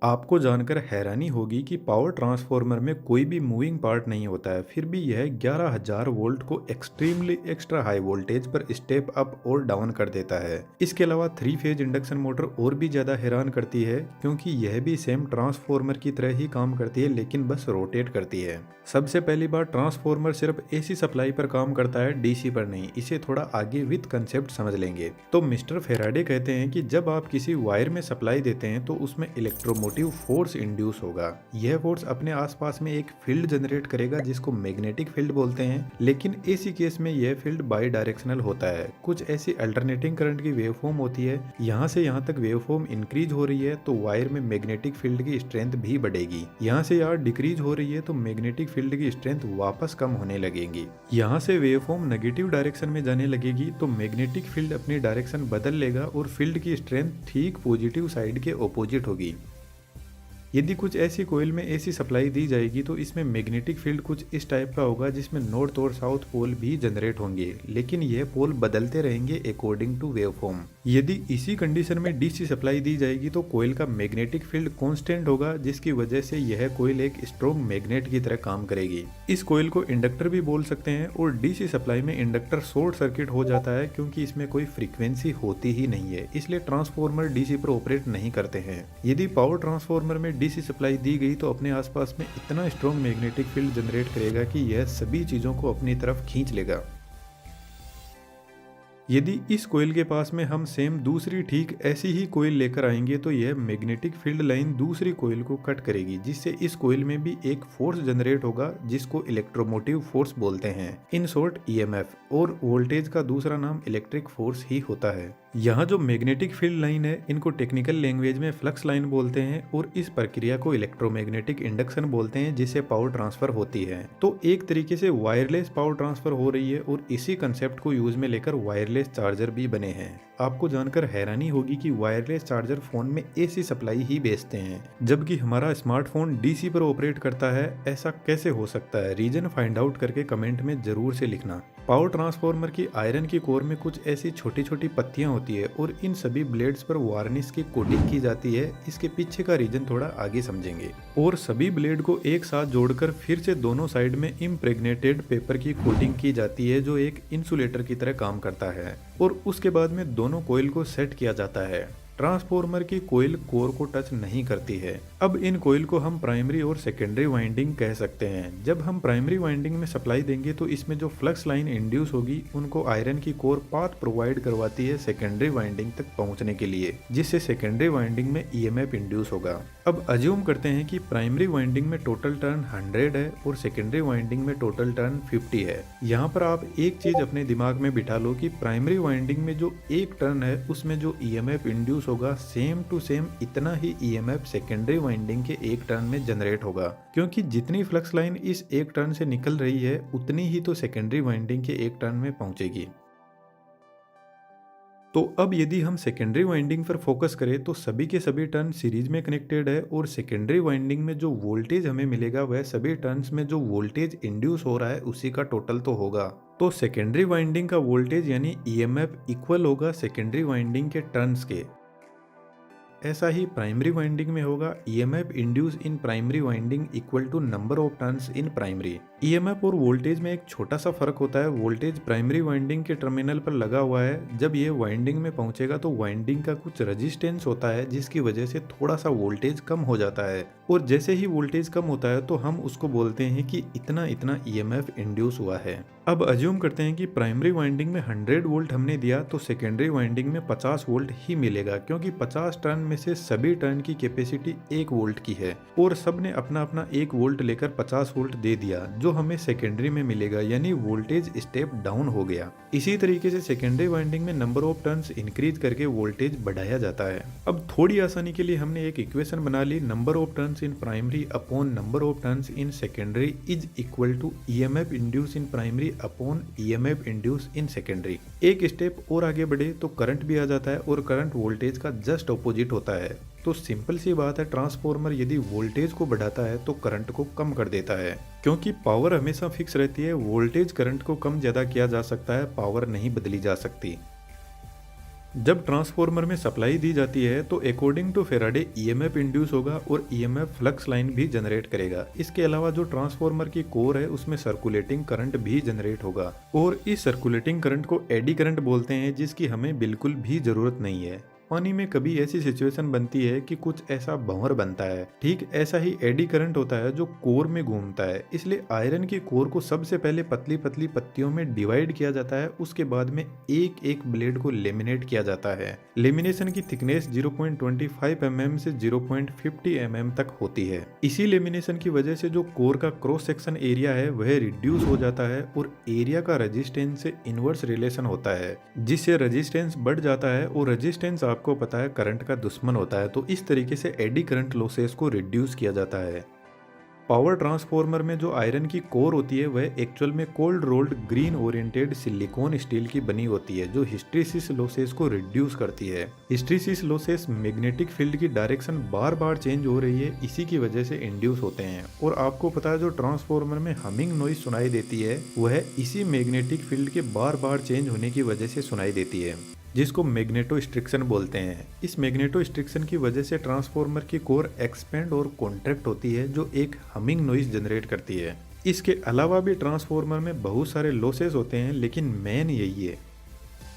आपको जानकर हैरानी होगी कि पावर ट्रांसफार्मर में कोई भी मूविंग पार्ट नहीं होता है, फिर भी यह 11,000 वोल्ट को एक्सट्रीमली एक्स्ट्रा हाई वोल्टेज पर स्टेप अप और डाउन कर देता है। इसके अलावा 3 फेज इंडक्शन मोटर और भी ज्यादा हैरान करती है, क्योंकि यह भी सेम ट्रांसफार्मर की तरह ही काम करती है, लेकिन बस रोटेट करती है। सबसे पहली बार, ट्रांसफार्मर सिर्फ एसी सप्लाई पर काम करता है, डीसी पर नहीं। इसे थोड़ा आगे विद कंसेप्ट समझ लेंगे। तो मिस्टर फेराडे कहते हैं कि जब आप किसी वायर में सप्लाई देते हैं तो उसमें इलेक्ट्रोमोटिव फोर्स इंड्यूस होगा। यह फोर्स अपने आसपास में एक फील्ड जनरेट करेगा जिसको मैग्नेटिक फील्ड बोलते हैं, लेकिन एसी केस में यह फील्ड बाई डायरेक्शनल होता है। कुछ ऐसी अल्टरनेटिंग करंट की वेवफॉर्म होती है, यहाँ से यहाँ तक वेवफॉर्म इंक्रीज हो रही है तो वायर में मैग्नेटिक फील्ड की स्ट्रेंथ भी बढ़ेगी। यहाँ से यहाँ डिक्रीज हो रही है तो मैग्नेटिक फील्ड की स्ट्रेंथ वापस कम होने लगेगी। यहाँ से वेवफॉर्म नेगेटिव डायरेक्शन में जाने लगेगी तो मैग्नेटिक फील्ड अपनी डायरेक्शन बदल लेगा और फील्ड की स्ट्रेंथ ठीक पॉजिटिव साइड के ऑपोजिट होगी। यदि कुछ ऐसी कोयल में एसी सप्लाई दी जाएगी तो इसमें मैग्नेटिक फील्ड कुछ इस टाइप का होगा, जिसमें नॉर्थ और साउथ पोल भी जनरेट होंगे, लेकिन यह पोल बदलते रहेंगे अकॉर्डिंग टू वेवफॉर्म। यदि इसी कंडीशन में डीसी सप्लाई दी जाएगी तो कोयल का मैग्नेटिक फील्ड कांस्टेंट होगा, जिसकी वजह से यह कोयल एक स्ट्रॉन्ग मैग्नेट की तरह काम करेगी। इस कोयल को इंडक्टर भी बोल सकते हैं, और डीसी सप्लाई में इंडक्टर शॉर्ट सर्किट हो जाता है क्योंकि इसमें कोई फ्रीक्वेंसी होती ही नहीं है, इसलिए ट्रांसफार्मर डीसी पर ऑपरेट नहीं करते हैं। यदि पावर ट्रांसफार्मर में डीसी सप्लाई दी गई तो अपने आसपास में इतना स्ट्रॉन्ग मैग्नेटिक फील्ड जनरेट करेगा कि यह सभी चीजों को अपनी तरफ खींच लेगा। यदि इस कोयल के पास में हम सेम दूसरी ठीक ऐसी ही कोयल लेकर आएंगे तो यह मैग्नेटिक फील्ड लाइन दूसरी कोयल को कट करेगी, जिससे इस कोयल में भी एक फोर्स जनरेट होगा जिसको इलेक्ट्रोमोटिव फोर्स बोलते हैं, इन शॉर्ट ईएमएफ, और वोल्टेज का दूसरा नाम इलेक्ट्रिक फोर्स ही होता है। यहाँ जो मैग्नेटिक फील्ड लाइन है इनको टेक्निकल लैंग्वेज में फ्लक्स लाइन बोलते हैं, और इस प्रक्रिया को इलेक्ट्रोमैग्नेटिक इंडक्शन बोलते हैं, जिससे पावर ट्रांसफर होती है। तो एक तरीके से वायरलेस पावर ट्रांसफर हो रही है, और इसी कंसेप्ट को यूज में लेकर वायरलेस चार्जर भी बने हैं। आपको जानकर हैरानी होगी कि वायरलेस चार्जर फोन में एसी सप्लाई ही भेजते हैं, जबकि हमारा स्मार्टफोन डीसी पर ऑपरेट करता है। ऐसा कैसे हो सकता है? रीजन फाइंड आउट करके कमेंट में जरूर से लिखना। पावर ट्रांसफार्मर की आयरन की कोर में कुछ ऐसी छोटी छोटी पत्तियां होती है, और इन सभी ब्लेड्स पर वार्निश की कोटिंग की जाती है। इसके पीछे का रीजन थोड़ा आगे समझेंगे। और सभी ब्लेड को एक साथ जोड़कर फिर से दोनों साइड में इम्प्रेग्नेटेड पेपर की कोटिंग की जाती है, जो एक इंसुलेटर की तरह काम करता है, और उसके बाद में दोनों कॉइल को सेट किया जाता है। ट्रांसफार्मर की कोयल कोर को टच नहीं करती है। अब इन कोयल को हम प्राइमरी और सेकेंडरी वाइंडिंग कह सकते हैं। जब हम प्राइमरी वाइंडिंग में सप्लाई देंगे तो इसमें जो फ्लक्स लाइन इंड्यूस होगी उनको आयरन की कोर पाथ प्रोवाइड करवाती है सेकेंडरी वाइंडिंग तक पहुंचने के लिए, जिससे सेकेंडरी वाइंडिंग में ईएमएफ इंड्यूस होगा। अब अज्यूम करते हैं कि प्राइमरी वाइंडिंग में टोटल टर्न 100 है और सेकेंडरी वाइंडिंग में टोटल टर्न 50 है। यहाँ पर आप एक चीज अपने दिमाग में बिठा लो कि प्राइमरी वाइंडिंग में जो एक टर्न है उसमें जो ईएमएफ इंड्यूस होगा, सेम टू सेम इतना ही ईएमएफ सेकेंडरी वाइंडिंग के एक टर्न में जनरेट होगा, क्योंकि जितनी फ्लक्स लाइन इस एक टर्न से निकल रही है उतनी ही तो सेकेंडरी वाइंडिंग के एक टर्न में पहुंचेगी। तो अब यदि हम सेकेंडरी वाइंडिंग पर फोकस करें तो सभी के सभी टर्न सीरीज में कनेक्टेड है, और सेकेंडरी वाइंडिंग में जो वोल्टेज हमें मिलेगा वह सभी टर्न्स में जो वोल्टेज इंड्यूस हो रहा है उसी का टोटल तो होगा। तो सेकेंडरी वाइंडिंग का वोल्टेज यानी ईएमएफ इक्वल होगा सेकेंडरी वाइंडिंग के टर्न्स के। ऐसा ही प्राइमरी वाइंडिंग में होगा, EMF induce in primary winding equal to number of turns in primary. EMF और वोल्टेज में एक छोटा सा फर्क होता है। वोल्टेज प्राइमरी वाइंडिंग के टर्मिनल पर लगा हुआ है, जब ये वाइंडिंग में पहुंचेगा तो वाइंडिंग का कुछ रेजिस्टेंस होता है, जिसकी वजह से थोड़ा सा वोल्टेज कम हो जाता है, और जैसे ही वोल्टेज कम होता है तो हम उसको बोलते हैं कि इतना इतना ईएमएफ इंड्यूस हुआ है। अब अज्यूम करते हैं कि प्राइमरी वाइंडिंग में 100 वोल्ट हमने दिया तो सेकेंडरी वाइंडिंग में 50 वोल्ट ही मिलेगा, क्योंकि 50 टर्न में से सभी टर्न की कैपेसिटी 1 वोल्ट की है, और सब ने अपना अपना 1 वोल्ट लेकर 50 वोल्ट दे दिया, जो हमें सेकेंडरी में मिलेगा, यानी वोल्टेज स्टेप डाउन हो गया। इसी तरीके से सेकेंडरी वाइंडिंग में नंबर ऑफ टर्न्स इंक्रीज करके वोल्टेज बढ़ाया जाता है। अब थोड़ी आसानी के लिए हमने एक इक्वेशन बना ली, number of turns in primary upon number of turns in secondary is equal to EMF induce in primary upon EMF induce in secondary. एक स्टेप और आगे बढ़े तो करंट भी आ जाता है, और करंट वोल्टेज का जस्ट ऑपोजिट होता है। तो सिंपल सी बात है, ट्रांसफार्मर यदि वोल्टेज को बढ़ाता है तो करंट को कम कर देता है, क्योंकि पावर हमेशा फिक्स रहती है। वोल्टेज करंट को कम ज्यादा किया जा सकता है, पावर नहीं बदली जा सकती। जब ट्रांसफॉर्मर में सप्लाई दी जाती है तो according to Faraday EMF induce होगा और ईएमएफ फ्लक्स लाइन भी जनरेट करेगा। इसके अलावा जो ट्रांसफॉर्मर की कोर है उसमें सर्कुलेटिंग करंट भी जनरेट होगा और इस सर्कुलेटिंग करंट को एडी करंट बोलते हैं, जिसकी हमें बिल्कुल भी जरूरत नहीं है। पानी में कभी ऐसी सिचुएशन बनती है कि कुछ ऐसा भंवर बनता है, ठीक ऐसा ही एडी करंट होता है जो कोर में घूमता है। इसलिए आयरन की कोर को सबसे पहले पतली पतली पत्तियों में डिवाइड किया जाता है, उसके बाद में एक एक ब्लेड को लेमिनेट किया जाता है। लेमिनेशन की थिकनेस 0.25 mm से 0.50 mm तक होती है। इसी लेमिनेशन की वजह से जो कोर का क्रॉस सेक्शन एरिया है वह रिड्यूस हो जाता है और एरिया का रेजिस्टेंस से इनवर्स रिलेशन होता है, जिससे रेजिस्टेंस बढ़ जाता है और रेजिस्टेंस आपको पता है करंट का दुश्मन होता है। तो इस तरीके से एडी करंट लॉसेस को रिड्यूस किया जाता है। पावर ट्रांसफॉर्मर में जो आयरन की कोर होती है वह एक्चुअल में cold rolled green oriented silicon steel की बनी होती है, जो हिस्ट्रीसिस लॉसेस को रिड्यूस करती है। हिस्ट्रीसिस लॉसेस मैग्नेटिक फील्ड की डायरेक्शन बार बार चेंज हो रही है, इसी की वजह से इंड्यूस होते हैं। और आपको पता है जो ट्रांसफॉर्मर में हमिंग नॉइज सुनाई देती है वह इसी मैग्नेटिक फील्ड के बार बार चेंज होने की वजह से सुनाई देती है, जिसको मैग्नेटोस्ट्रिक्शन बोलते हैं। इस मैग्नेटोस्ट्रिक्शन की वजह से ट्रांसफॉर्मर की कोर एक्सपेंड और कॉन्ट्रैक्ट होती है, जो एक हमिंग नॉइज जनरेट करती है। इसके अलावा भी ट्रांसफॉर्मर में बहुत सारे लॉसेस होते हैं, लेकिन मेन यही है।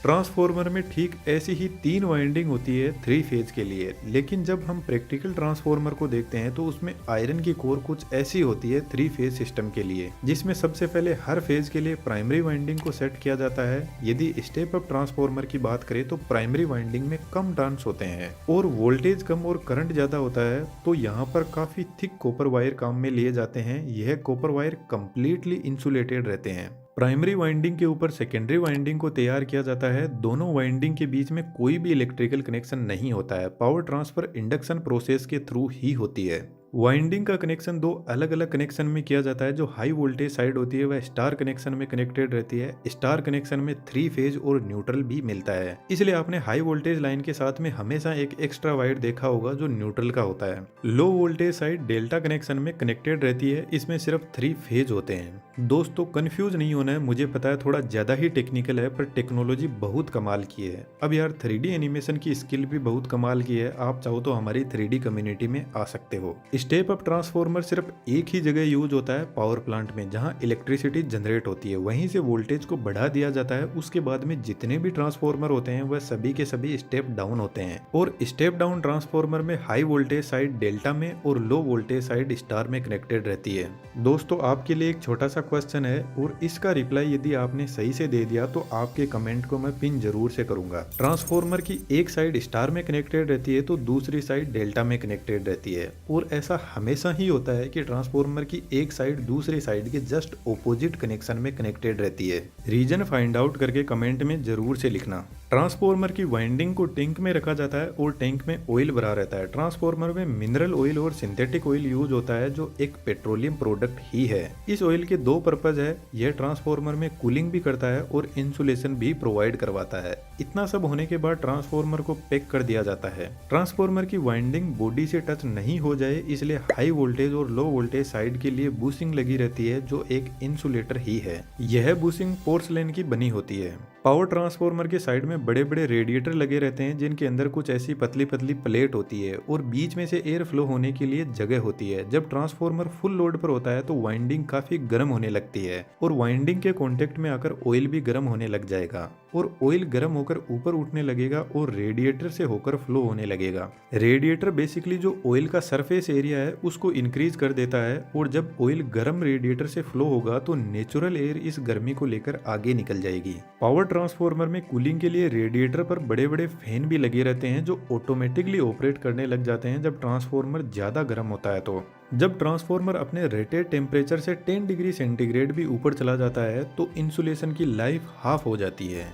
ट्रांसफॉर्मर में ठीक ऐसी ही 3 वाइंडिंग होती है 3 फेज के लिए, लेकिन जब हम प्रैक्टिकल ट्रांसफॉर्मर को देखते हैं तो उसमें आयरन की कोर कुछ ऐसी होती है 3 फेज सिस्टम के लिए, जिसमें सबसे पहले हर फेज के लिए प्राइमरी वाइंडिंग को सेट किया जाता है। यदि स्टेप अप ट्रांसफॉर्मर की बात करें तो प्राइमरी वाइंडिंग में कम टर्न्स होते हैं और वोल्टेज कम और करंट ज्यादा होता है, तो यहाँ पर काफी थिक कॉपर वायर काम में लिए जाते हैं। यह कॉपर वायर कंप्लीटली इंसुलेटेड रहते हैं। प्राइमरी वाइंडिंग के ऊपर सेकेंडरी वाइंडिंग को तैयार किया जाता है। दोनों वाइंडिंग के बीच में कोई भी इलेक्ट्रिकल कनेक्शन नहीं होता है। पावर ट्रांसफर इंडक्शन प्रोसेस के थ्रू ही होती है। वाइंडिंग का कनेक्शन 2 अलग अलग कनेक्शन में किया जाता है। जो हाई वोल्टेज साइड होती है वह स्टार कनेक्शन में कनेक्टेड रहती है। स्टार कनेक्शन में 3 फेज और न्यूट्रल भी मिलता है, इसलिए आपने हाई वोल्टेज लाइन के साथ में हमेशा एक एक्स्ट्रा वायर देखा होगा जो न्यूट्रल का होता है। Low voltage side delta connection में कनेक्टेड रहती है, इसमें सिर्फ 3 फेज होते हैं। दोस्तों कंफ्यूज नहीं होना है, मुझे पता है थोड़ा ज्यादा ही टेक्निकल है, पर टेक्नोलॉजी बहुत कमाल की है। अब यार 3D एनिमेशन की स्किल भी बहुत कमाल की है। आप चाहो तो हमारी 3D कम्युनिटी में आ सकते हो। स्टेप अप ट्रांसफॉर्मर सिर्फ एक ही जगह यूज होता है, पावर प्लांट में, जहां इलेक्ट्रिसिटी जनरेट होती है। वहीं से वोल्टेज को बढ़ा दिया जाता है। उसके बाद में जितने भी ट्रांसफॉर्मर होते हैं वह सभी के सभी स्टेप डाउन होते हैं। और स्टेप डाउन ट्रांसफॉर्मर में हाई वोल्टेज साइड डेल्टा में और लो वोल्टेज साइड स्टार में कनेक्टेड रहती है। दोस्तों आपके लिए एक छोटा सा क्वेश्चन है और इसका रिप्लाई यदि आपने सही से दे दिया तो आपके कमेंट को मैं पिन जरूर से करूंगा। ट्रांसफॉर्मर की एक साइड स्टार में कनेक्टेड रहती है तो दूसरी साइड डेल्टा में कनेक्टेड रहती है। और ऐसा हमेशा ही होता है कि ट्रांसफॉर्मर की एक साइड दूसरी साइड के जस्ट ऑपोजिट कनेक्शन में कनेक्टेड रहती है। रीजन फाइंड आउट करके कमेंट में जरूर से लिखना। ट्रांसफॉर्मर की वाइंडिंग को टैंक में रखा जाता है और टैंक में ऑयल भरा रहता है। ट्रांसफॉर्मर में मिनरल ऑयल और सिंथेटिक ऑयल यूज होता है, जो एक पेट्रोलियम प्रोडक्ट ही है। इस ऑयल के 2 पर्पज है। यह ट्रांसफॉर्मर में कूलिंग भी करता है और इंसुलेशन भी प्रोवाइड करवाता है। इतना सब होने के बाद ट्रांसफॉर्मर को पैक कर दिया जाता है। ट्रांसफॉर्मर की वाइंडिंग बॉडी से टच नहीं हो जाए इसलिए हाई वोल्टेज और लो वोल्टेज साइड के लिए बूसिंग लगी रहती है, जो एक इंसुलेटर ही है। यह बूसिंग पोर्सलेन की बनी होती है। पावर ट्रांसफॉर्मर के साइड में बड़े बड़े रेडिएटर लगे रहते हैं, जिनके अंदर कुछ ऐसी पतली पतली प्लेट होती है और बीच में से एयर फ्लो होने के लिए जगह होती है। जब ट्रांसफॉर्मर फुल लोड पर होता है तो वाइंडिंग काफी गर्म होने लगती है और वाइंडिंग के कांटेक्ट में आकर ऑयल भी गर्म होने लग जाएगा और ऑयल गर्म होकर ऊपर उठने लगेगा और रेडिएटर से होकर फ्लो होने लगेगा। रेडिएटर बेसिकली जो ऑयल का सरफेस एरिया है उसको इंक्रीज कर देता है और जब ऑयल गर्म रेडिएटर से फ्लो होगा तो नेचुरल एयर इस गर्मी को लेकर आगे निकल जाएगी। पावर ट्रांसफॉर्मर में कूलिंग के लिए रेडिएटर पर बड़े बड़े फैन भी लगे रहते हैं, जो ऑटोमेटिकली ऑपरेट करने लग जाते हैं जब ट्रांसफॉर्मर ज्यादा गर्म होता है। तो जब ट्रांसफॉर्मर अपने रेटेड टेम्परेचर से 10 डिग्री सेंटीग्रेड भी ऊपर चला जाता है तो इंसुलेशन की लाइफ हाफ हो जाती है।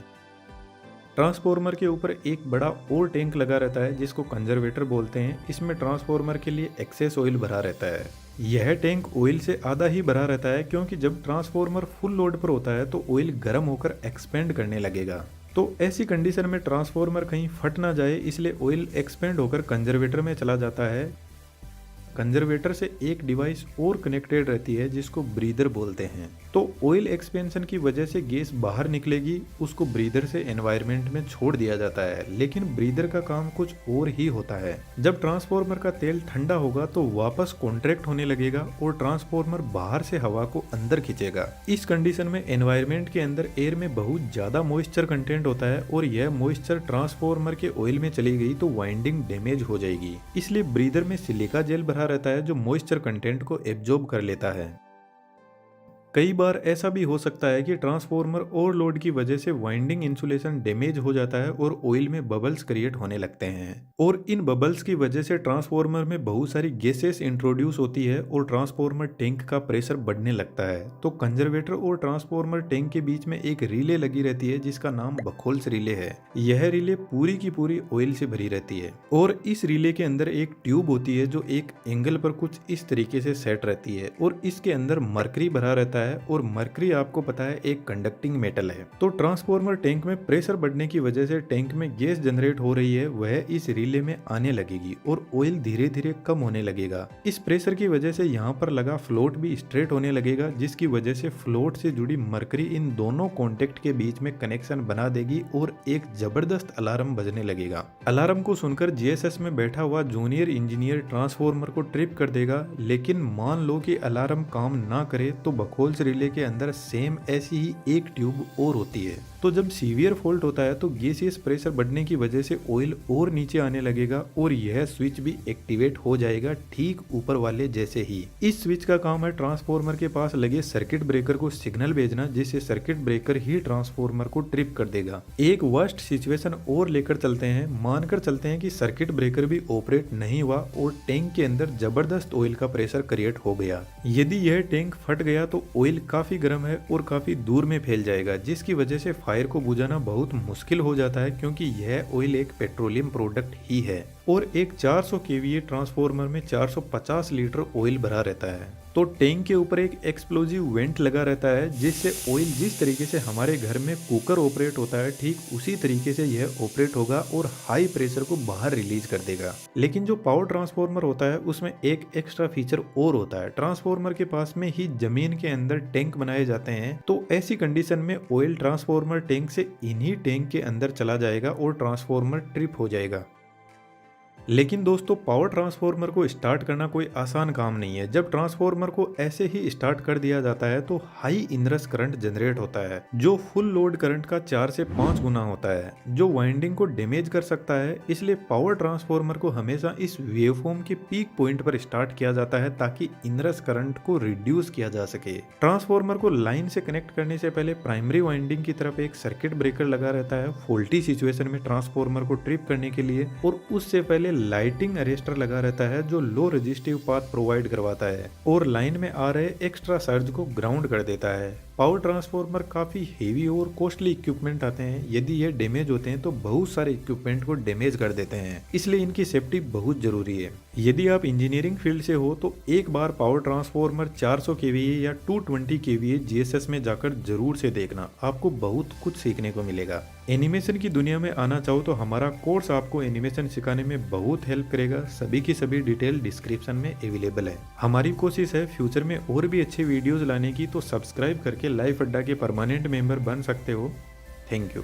ट्रांसफॉर्मर के ऊपर एक बड़ा और टैंक लगा रहता है जिसको कंजर्वेटर बोलते हैं। इसमें ट्रांसफॉर्मर के लिए एक्सेस ऑयल भरा रहता है। यह टैंक ऑयल से आधा ही भरा रहता है, क्योंकि जब ट्रांसफॉर्मर फुल लोड पर होता है तो ऑयल गर्म होकर एक्सपेंड करने लगेगा। तो ऐसी कंडीशन में ट्रांसफॉर्मर कहीं फट ना जाए इसलिए ऑयल एक्सपेंड होकर कंजर्वेटर में चला जाता है। कंजर्वेटर से एक डिवाइस और कनेक्टेड रहती है जिसको ब्रीदर बोलते हैं। तो ऑयल एक्सपेंशन की वजह से गैस बाहर निकलेगी, उसको ब्रीदर से एनवायरनमेंट में छोड़ दिया जाता है। लेकिन ब्रीदर का काम कुछ और ही होता है। जब ट्रांसफार्मर का तेल ठंडा होगा तो वापस कॉन्ट्रैक्ट होने लगेगा और ट्रांसफार्मर बाहर से हवा को अंदर खींचेगा। इस कंडीशन में एनवायरनमेंट के अंदर एयर में बहुत ज्यादा मॉइस्चर कंटेंट होता है और यह मॉइस्चर ट्रांसफार्मर के ऑयल में चली गई तो वाइंडिंग डैमेज हो जाएगी। इसलिए ब्रीदर में सिलिका जेल भरा रहता है जो मॉइस्चर कंटेंट को एब्जॉर्ब कर लेता है। कई बार ऐसा भी हो सकता है कि ट्रांसफार्मर ओवरलोड की वजह से वाइंडिंग इंसुलेशन डैमेज हो जाता है और ऑयल में बबल्स क्रिएट होने लगते हैं और इन बबल्स की वजह से ट्रांसफार्मर में बहुत सारी गैसेस इंट्रोड्यूस होती है और ट्रांसफार्मर टैंक का प्रेशर बढ़ने लगता है। तो कंजर्वेटर और ट्रांसफार्मर टैंक के बीच में एक रिले लगी रहती है जिसका नाम बखोल्स रिले है। यह रिले पूरी की पूरी ऑयल से भरी रहती है और इस रिले के अंदर एक ट्यूब होती है जो एक एंगल पर कुछ इस तरीके से सेट रहती है और इसके अंदर मरकरी भरा रहता है और मरकरी आपको पता है एक कंडक्टिंग मेटल है। तो ट्रांसफार्मर टैंक में प्रेशर बढ़ने की वजह से टैंक में गैस जनरेट हो रही है, वह इस रिले में आने लगेगी और ऑयल धीरे धीरे कम होने लगेगा। इस प्रेशर की वजह से यहाँ पर लगा फ्लोट भी स्ट्रेट होने लगेगा जिसकी वजह से फ्लोट से जुड़ी मरकरी इन दोनों कॉन्टेक्ट के बीच में कनेक्शन बना देगी और एक जबरदस्त अलार्म बजने लगेगा। अलार्म को सुनकर जीएसएस में बैठा हुआ जूनियर इंजीनियर ट्रांसफार्मर को ट्रिप कर देगा। लेकिन मान लो कि अलार्म काम ना करे तो बखोल्स रिले के अंदर सेम ऐसी ही एक ट्यूब और होती है। तो जब सीवियर फॉल्ट होता है तो गैसियस प्रेशर बढ़ने की वजह से ऑयल और नीचे आने लगेगा और यह स्विच भी एक्टिवेट हो जाएगा ठीक ऊपर वाले जैसे ही। इस स्विच का काम है ट्रांसफार्मर के पास लगे सर्किट ब्रेकर को सिग्नल भेजना जिससे सर्किट ब्रेकर ही ट्रांसफार्मर को ट्रिप कर देगा। एक वर्स्ट सिचुएशन और लेकर चलते हैं, मानकर चलते हैं कि सर्किट ब्रेकर भी ऑपरेट नहीं हुआ और टैंक के अंदर जबरदस्त ऑयल का प्रेशर क्रिएट हो गया। यदि यह टैंक फट गया तो ऑयल काफी गर्म है और काफी दूर में फैल जाएगा जिसकी वजह से फायर को बुझाना बहुत मुश्किल हो जाता है क्योंकि यह ऑयल एक पेट्रोलियम प्रोडक्ट ही है और एक 400 केवीए ट्रांसफार्मर में 450 लीटर ऑयल भरा रहता है। तो टैंक के ऊपर एक एक्सप्लोजिव वेंट लगा रहता है जिससे ऑयल जिस तरीके से हमारे घर में कुकर ऑपरेट होता है ठीक उसी तरीके से यह ऑपरेट होगा और हाई प्रेशर को बाहर रिलीज कर देगा। लेकिन जो पावर ट्रांसफार्मर होता है उसमें एक एक्स्ट्रा फीचर और होता है, ट्रांसफार्मर के पास में ही जमीन के अंदर टैंक बनाए जाते हैं। तो ऐसी कंडीशन में ऑयल ट्रांसफार्मर टैंक से इन्हीं टैंक के अंदर चला जाएगा और ट्रांसफार्मर ट्रिप हो जाएगा। लेकिन दोस्तों पावर ट्रांसफार्मर को स्टार्ट करना कोई आसान काम नहीं है। जब ट्रांसफार्मर को ऐसे ही स्टार्ट कर दिया जाता है तो हाई इनरस करंट जनरेट होता है जो फुल लोड करंट का 4 से 5 गुना होता है जो वाइंडिंग को डैमेज कर सकता है। इसलिए पावर ट्रांसफार्मर को हमेशा इस वेवफॉर्म के पीक पॉइंट पर स्टार्ट किया जाता है ताकि इनरस करंट को रिड्यूस किया जा सके। ट्रांसफार्मर को लाइन से कनेक्ट करने से पहले प्राइमरी वाइंडिंग की तरफ एक सर्किट ब्रेकर लगा रहता है फॉल्टी सिचुएशन में ट्रांसफार्मर को ट्रिप करने के लिए और उससे पहले लाइटिंग अरेस्टर लगा रहता है जो लो रेजिस्टिव पाथ प्रोवाइड करवाता है और लाइन में आ रहे एक्स्ट्रा सर्ज को ग्राउंड कर देता है। पावर ट्रांसफार्मर काफी हेवी और कॉस्टली इक्विपमेंट आते हैं, यदि ये डैमेज होते हैं तो बहुत सारे इक्विपमेंट को डैमेज कर देते हैं, इसलिए इनकी सेफ्टी बहुत जरूरी है। यदि आप इंजीनियरिंग फील्ड से हो तो एक बार पावर ट्रांसफार्मर 400 केवीए या 220 केवीए जीएसएस में जाकर जरूर से देखना, आपको बहुत कुछ सीखने को मिलेगा। एनिमेशन की दुनिया में आना चाहो तो हमारा कोर्स आपको एनिमेशन सिखाने में बहुत हेल्प करेगा। सभी की सभी डिटेल डिस्क्रिप्शन में अवेलेबल है। हमारी कोशिश है फ्यूचर में और भी अच्छे वीडियोस लाने की, तो सब्सक्राइब करके लाइफ अड्डा के परमानेंट मेंबर बन सकते हो। Thank you.